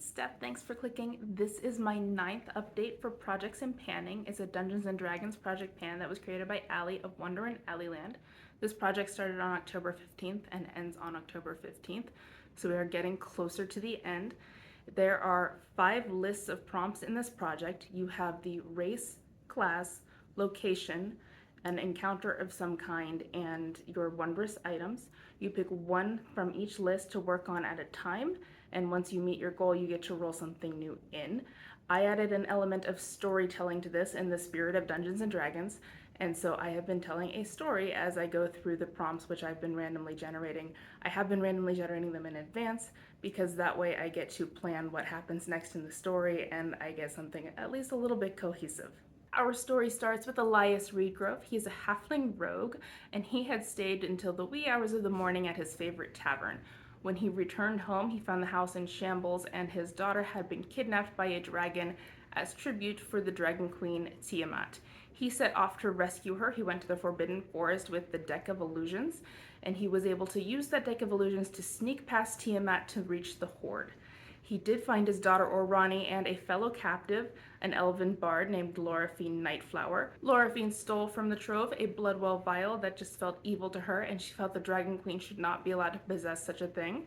it's Steph. Thanks for clicking. This is my 9th update for Projects in Panning. It's a Dungeons & Dragons project pan that was created by Allie of Wonder in Alleyland. This project started on October 15th and ends on October 15th, so we are getting closer to the end. There are 5 lists of prompts in this project. You have the race, class, location, an encounter of some kind, and your wondrous items. You pick one from each list to work on at a time, and once you meet your goal, you get to roll something new in. I added an element of storytelling to this in the spirit of Dungeons & Dragons, and so I have been telling a story as I go through the prompts, which I've been randomly generating. I have been randomly generating them in advance, because that way I get to plan what happens next in the story, and I get something at least a little bit cohesive. Our story starts with Elyas Reedgrove. He's a Halfling Rogue, and he had stayed until the wee hours of the morning at his favorite tavern. When he returned home, he found the house in shambles, and his daughter had been kidnapped by a dragon as tribute for the Dragon Queen, Tiamat. He set off to rescue her. He went to the Forbidden Forest with the Deck of Illusions, and he was able to use that Deck of Illusions to sneak past Tiamat to reach the hoard. He did find his daughter Orani and a fellow captive, an Elven Bard named Loraphine Nightflower. Loraphine stole from the trove a Bloodwell Vial that just felt evil to her, and she felt the Dragon Queen should not be allowed to possess such a thing.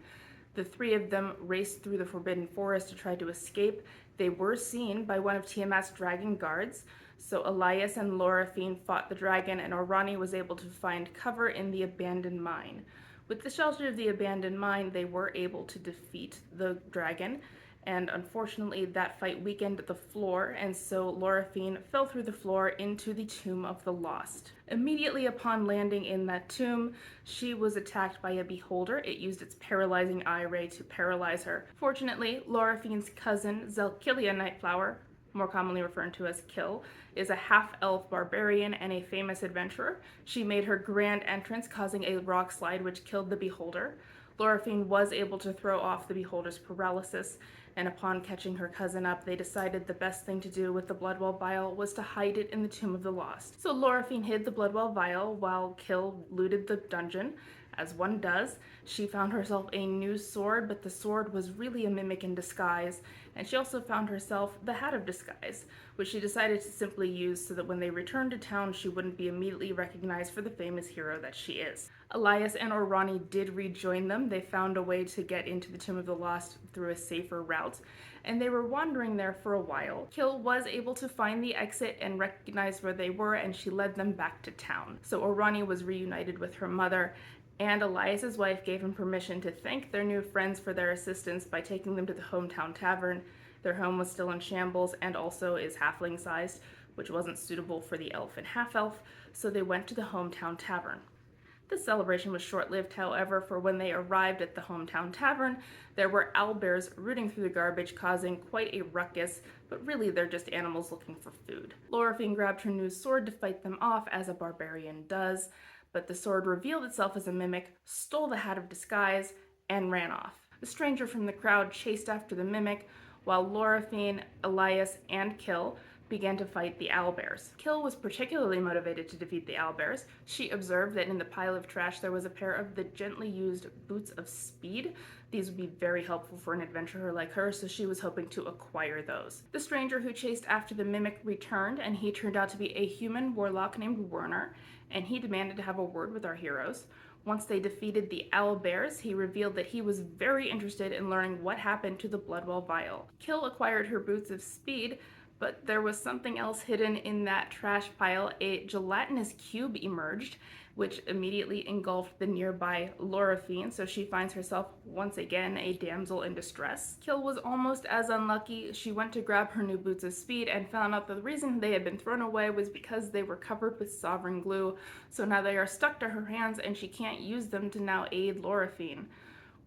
The 3 of them raced through the Forbidden Forest to try to escape. They were seen by one of Tiamat's dragon guards, so Elyas and Loraphine fought the dragon, and Orani was able to find cover in the abandoned mine. With the shelter of the abandoned mine, they were able to defeat the dragon, and unfortunately that fight weakened the floor, and so Loraphine fell through the floor into the Tomb of the Lost. Immediately upon landing in that tomb, she was attacked by a beholder. It used its paralyzing eye ray to paralyze her. Fortunately, Loraphine's cousin, Zelkilia Nightflower, more commonly referred to as Kill, is a half-elf barbarian and a famous adventurer. She made her grand entrance, causing a rock slide which killed the beholder. Loraphine was able to throw off the beholder's paralysis, and upon catching her cousin up, they decided the best thing to do with the Bloodwell Vial was to hide it in the Tomb of the Lost. So Loraphine hid the Bloodwell Vial while Kill looted the dungeon. As one does, she found herself a new sword, but the sword was really a mimic in disguise, and she also found herself the Hat of Disguise, which she decided to simply use so that when they returned to town, she wouldn't be immediately recognized for the famous hero that she is. Elyas and Orani did rejoin them. They found a way to get into the Tomb of the Lost through a safer route, and they were wandering there for a while. Kill was able to find the exit and recognize where they were, and she led them back to town. So Orani was reunited with her mother, and Elyas's wife gave him permission to thank their new friends for their assistance by taking them to the hometown tavern. Their home was still in shambles and also is halfling sized, which wasn't suitable for the elf and half-elf, so they went to the hometown tavern. The celebration was short-lived, however, for when they arrived at the hometown tavern, there were owlbears rooting through the garbage, causing quite a ruckus, but really they're just animals looking for food. Loraphine grabbed her new sword to fight them off, as a barbarian does, but the sword revealed itself as a mimic, stole the Hat of Disguise, and ran off. The stranger from the crowd chased after the mimic, while Loraphine, Elyas, and Kill began to fight the owlbears. Kill was particularly motivated to defeat the owlbears. She observed that in the pile of trash there was a pair of the gently used Boots of Speed. These would be very helpful for an adventurer like her, so she was hoping to acquire those. The stranger who chased after the mimic returned, and he turned out to be a human warlock named Werner, and he demanded to have a word with our heroes. Once they defeated the owlbears, he revealed that he was very interested in learning what happened to the Bloodwell Vial. Kill acquired her Boots of Speed, but there was something else hidden in that trash pile. A gelatinous cube emerged, which immediately engulfed the nearby Loraphine, so she finds herself once again a damsel in distress. Kill was almost as unlucky. She went to grab her new Boots of Speed and found out that the reason they had been thrown away was because they were covered with sovereign glue, so now they are stuck to her hands and she can't use them to now aid Loraphine.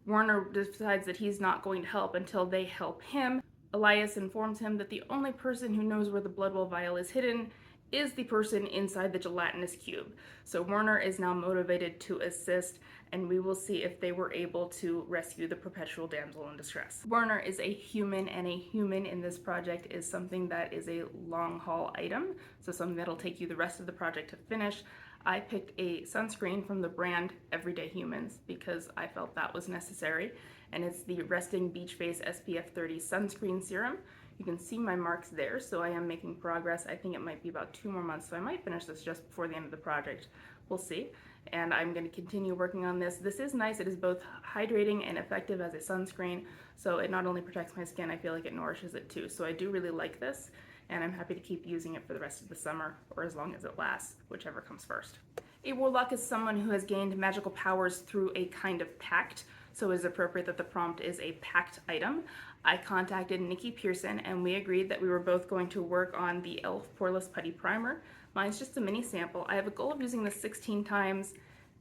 Werner decides that he's not going to help until they help him. Elyas informs him that the only person who knows where the Bloodwell Vial is hidden is the person inside the gelatinous cube. So Werner is now motivated to assist, and we will see if they were able to rescue the perpetual damsel in distress. Werner is a human, and a human in this project is something that is a long haul item, so something that'll take you the rest of the project to finish. I picked a sunscreen from the brand Everyday Humans because I felt that was necessary, and it's the Resting Beach Face SPF 30 Sunscreen Serum. You can see my marks there, so I am making progress. I think it might be about 2 more months, so I might finish this just before the end of the project. We'll see. And I'm going to continue working on this. This is nice. It is both hydrating and effective as a sunscreen, so it not only protects my skin, I feel like it nourishes it too. So I do really like this, and I'm happy to keep using it for the rest of the summer, or as long as it lasts, whichever comes first. A warlock is someone who has gained magical powers through a kind of pact, so it is appropriate that the prompt is a pact item. I contacted Nikki Pearson, and we agreed that we were both going to work on the Elf Poreless Putty Primer. Mine's just a mini sample. I have a goal of using this 16 times,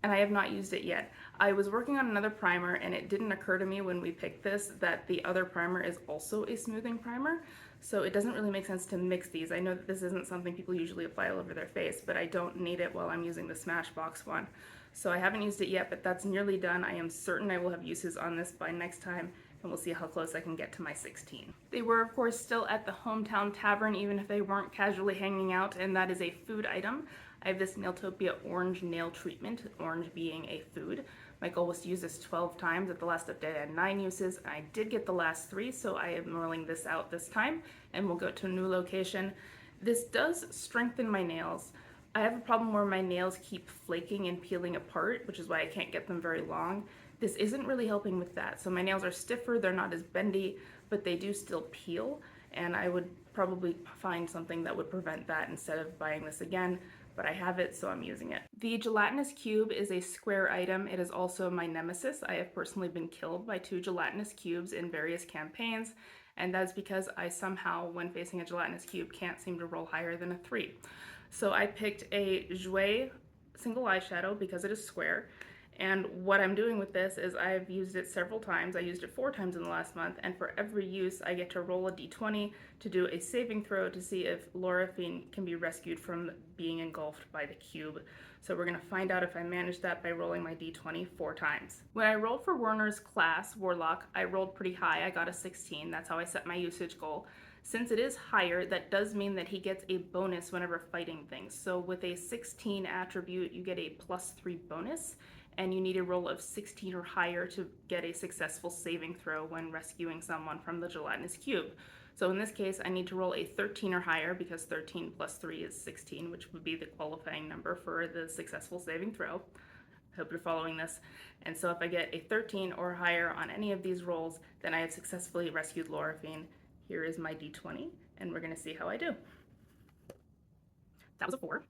and I have not used it yet. I was working on another primer, and it didn't occur to me when we picked this that the other primer is also a smoothing primer, so it doesn't really make sense to mix these. I know that this isn't something people usually apply all over their face, but I don't need it while I'm using the Smashbox one. So I haven't used it yet, but that's nearly done. I am certain I will have uses on this by next time, and we'll see how close I can get to my 16. They were, of course, still at the hometown tavern, even if they weren't casually hanging out, and that is a food item. I have this Nailtopia orange nail treatment, orange being a food. My goal was to use this 12 times. At the last update, I had 9 uses, and I did get the last 3, so I am rolling this out this time, and we'll go to a new location. This does strengthen my nails. I have a problem where my nails keep flaking and peeling apart, which is why I can't get them very long. This isn't really helping with that. So my nails are stiffer, they're not as bendy, but they do still peel, and I would probably find something that would prevent that instead of buying this again, but I have it, so I'm using it. The gelatinous cube is a square item. It is also my nemesis. I have personally been killed by 2 gelatinous cubes in various campaigns, and that's because I somehow, when facing a gelatinous cube, can't seem to roll higher than a 3. So I picked a Jouer single eyeshadow because it is square. And what I'm doing with this is I've used it several times. I used it 4 times in the last month, and for every use I get to roll a d20 to do a saving throw to see if Loraphine can be rescued from being engulfed by the cube. So we're going to find out if I manage that by rolling my d20 4 times. When I rolled for Werner's class, Warlock, I rolled pretty high. I got a 16. That's how I set my usage goal. Since it is higher, that does mean that he gets a bonus whenever fighting things. So with a 16 attribute, you get a +3 bonus, and you need a roll of 16 or higher to get a successful saving throw when rescuing someone from the gelatinous cube. So in this case, I need to roll a 13 or higher because 13 plus 3 is 16, which would be the qualifying number for the successful saving throw. Hope you're following this. And so if I get a 13 or higher on any of these rolls, then I have successfully rescued Loraphine. Here is my d20, and we're going to see how I do. That was a 4.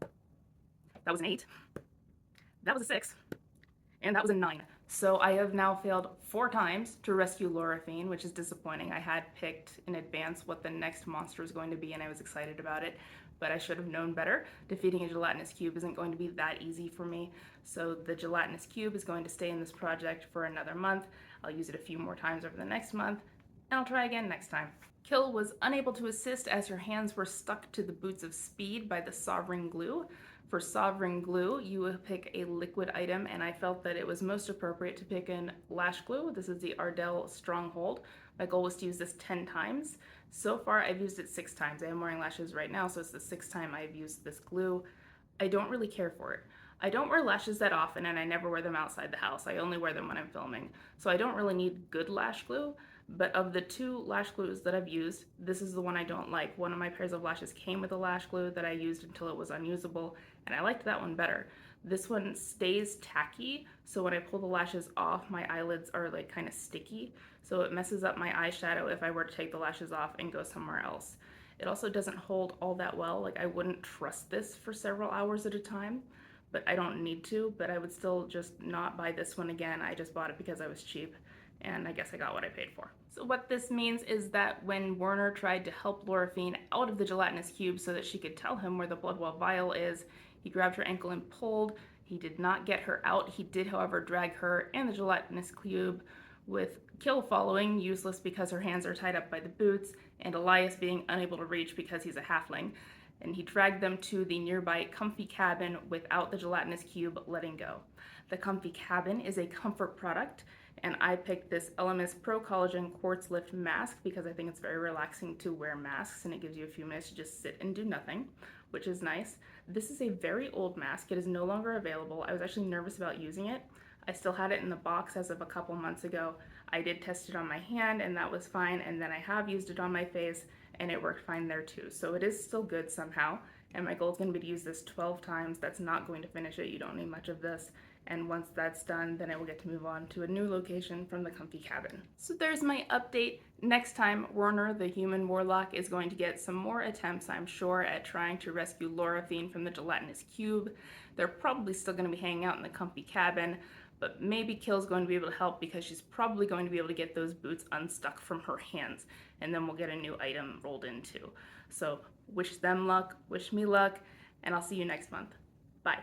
That was an 8. That was a 6. And that was a 9. So I have now failed 4 times to rescue Loraphine, which is disappointing. I had picked in advance what the next monster was going to be, and I was excited about it, but I should have known better. Defeating a gelatinous cube isn't going to be that easy for me. So the gelatinous cube is going to stay in this project for another month. I'll use it a few more times over the next month, and I'll try again next time. Kill was unable to assist as her hands were stuck to the boots of speed by the Sovereign Glue. For Sovereign Glue, you will pick a liquid item, and I felt that it was most appropriate to pick in Lash Glue. This is the Ardell Stronghold. My goal was to use this 10 times. So far, I've used it 6 times. I am wearing lashes right now, so it's the 6th time I've used this glue. I don't really care for it. I don't wear lashes that often, and I never wear them outside the house. I only wear them when I'm filming. So I don't really need good lash glue. But of the 2 lash glues that I've used, this is the one I don't like. One of my pairs of lashes came with a lash glue that I used until it was unusable, and I liked that one better. This one stays tacky, so when I pull the lashes off, my eyelids are like kind of sticky, so it messes up my eyeshadow if I were to take the lashes off and go somewhere else. It also doesn't hold all that well. Like, I wouldn't trust this for several hours at a time, but I don't need to, but I would still just not buy this one again. I just bought it because I was cheap, and I guess I got what I paid for. So what this means is that when Werner tried to help Loraphine out of the gelatinous cube so that she could tell him where the Bloodwell Vial is, he grabbed her ankle and pulled. He did not get her out. He did, however, drag her and the gelatinous cube, with Kill following, useless because her hands are tied up by the boots, and Elyas being unable to reach because he's a halfling. And he dragged them to the nearby comfy cabin without the gelatinous cube letting go. The comfy cabin is a comfort product, and I picked this Elemis Pro Collagen Quartz Lift Mask because I think it's very relaxing to wear masks, and it gives you a few minutes to just sit and do nothing. which is nice. This is a very old mask. It is no longer available. I was actually nervous about using it. I still had it in the box as of a couple months ago. I did test it on my hand and that was fine, and then I have used it on my face and it worked fine there too. So it is still good somehow, and my goal is going to be to use this 12 times. That's not going to finish it. You don't need much of this. And once that's done, then I will get to move on to a new location from the comfy cabin. So there's my update. Next time, Werner, the human warlock, is going to get some more attempts, I'm sure, at trying to rescue Loraphine from the gelatinous cube. They're probably still going to be hanging out in the comfy cabin, but maybe Kill's going to be able to help because she's probably going to be able to get those boots unstuck from her hands, and then we'll get a new item rolled into. So wish them luck, wish me luck, and I'll see you next month. Bye.